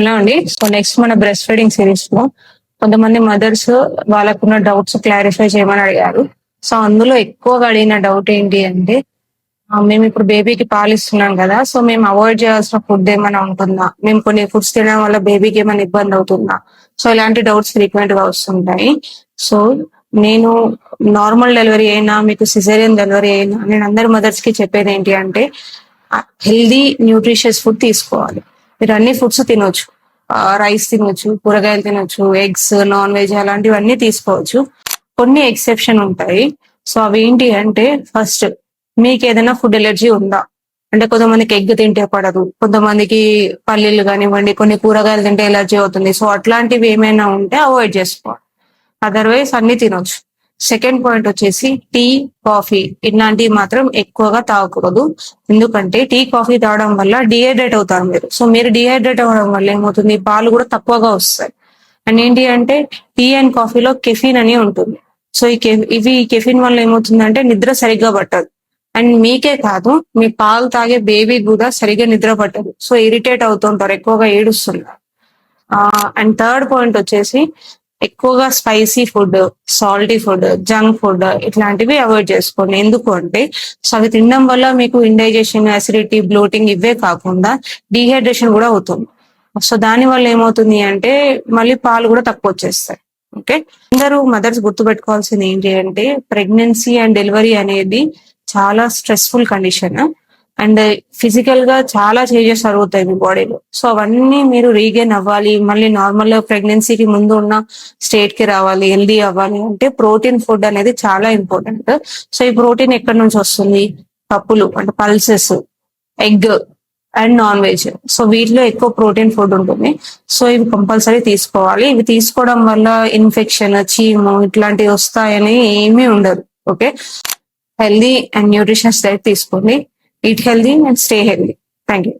Hello అండి. So next మన breast feeding series లో కొంతమంది మదర్స్ వాళ్ళకున్న డౌట్స్ క్లారిఫై చేయమని అడిగారు. సో అందులో ఎక్కువగా అడిగిన డౌట్ ఏంటి అంటే మేము ఇప్పుడు బేబీకి పాలు ఇస్తున్నాం కదా, సో మేము అవాయిడ్ చేయాల్సిన ఫుడ్ ఏమైనా ఉంటుందా, మేము కొన్ని ఫుడ్స్ తినడం వల్ల బేబీకి ఏమైనా ఇబ్బంది అవుతుందా. సో ఇలాంటి డౌట్స్ ఫ్రీక్వెంట్ గా వస్తుంటాయి. సో నేను నార్మల్ డెలివరీ అయినా మీకు సిజేరియన్ డెలివరీ అయినా నేను అందరి మదర్స్ కి చెప్పేది ఏంటి అంటే హెల్దీ న్యూట్రిషియస్ ఫుడ్ తీసుకోవాలి. మీరు అన్ని ఫుడ్స్ తినొచ్చు, రైస్ తినొచ్చు, కూరగాయలు తినొచ్చు, ఎగ్స్, నాన్ వెజ్ అలాంటివన్నీ తీసుకోవచ్చు. కొన్ని ఎక్సెప్షన్ ఉంటాయి. సో అవి ఏంటి అంటే, ఫస్ట్ మీకు ఏదైనా ఫుడ్ ఎలర్జీ ఉందా అంటే, కొంతమందికి ఎగ్ తింటే పడదు, కొంతమందికి పల్లీలు కానివ్వండి, కొన్ని కూరగాయలు తింటే ఎలర్జీ అవుతుంది. సో అట్లాంటివి ఏమైనా ఉంటే అవాయిడ్ చేసుకోవాలి. అదర్వైజ్ అన్ని తినొచ్చు. సెకండ్ పాయింట్ వచ్చేసి టీ, కాఫీ ఇట్లాంటివి మాత్రం ఎక్కువగా తాగకూడదు. ఎందుకంటే టీ, కాఫీ తాగడం వల్ల డిహైడ్రేట్ అవుతారు మీరు. సో మీరు డిహైడ్రేట్ అవ్వడం వల్ల ఏమవుతుంది, పాలు కూడా తక్కువగా వస్తాయి. అండ్ ఏంటి అంటే టీ అండ్ కాఫీలో కెఫిన్ అని ఉంటుంది. సో ఇవి కెఫిన్ వల్ల ఏమవుతుందంటే నిద్ర సరిగ్గా పట్టదు. అండ్ మీకే కాదు, మీ పాలు తాగే బేబీ కూడా సరిగ్గా నిద్ర పట్టదు. సో ఇరిటేట్ అవుతుంటారు, ఎక్కువగా ఏడుస్తున్నారు. అండ్ థర్డ్ పాయింట్ వచ్చేసి ఎక్కువగా spicy food, salty food, junk food ఇట్లాంటివి అవాయిడ్ చేసుకోండి. ఎందుకు అంటే సో అవి తినడం వల్ల మీకు ఇండైజెషన్, అసిడిటీ, బ్లోటింగ్ ఇవే కాకుండా డీహైడ్రేషన్ కూడా అవుతుంది. సో దాని వల్ల ఏమవుతుంది అంటే మళ్ళీ పాలు కూడా తక్కువ వచ్చేస్తాయి. ఓకే, అందరూ మదర్స్ గుర్తుపెట్టుకోవాల్సింది ఏంటి అంటే ప్రెగ్నెన్సీ అండ్ డెలివరీ అనేది చాలా స్ట్రెస్ఫుల్ కండిషన్. అండ్ ఫిజికల్ గా చాలా చేంజెస్ జరుగుతాయి మీ బాడీలో. సో అవన్నీ మీరు రీగైన్ అవ్వాలి, మళ్ళీ నార్మల్ ప్రెగ్నెన్సీకి ముందు ఉన్న స్టేట్ కి రావాలి, హెల్దీ అవ్వాలి అంటే ప్రోటీన్ ఫుడ్ అనేది చాలా ఇంపార్టెంట్. సో ఈ ప్రోటీన్ ఎక్కడి నుంచి వస్తుంది, పప్పులు అంటే pulses, egg and non veg. So వీటిలో ఎక్కువ ప్రోటీన్ ఫుడ్ ఉంటుంది. సో ఇవి కంపల్సరీ తీసుకోవాలి. ఇవి తీసుకోవడం వల్ల ఇన్ఫెక్షన్, చీము ఇట్లాంటివి వస్తాయని ఏమీ ఉండదు. Okay, healthy and nutritious diet తీసుకోండి. Eat healthy and stay healthy. Thank you.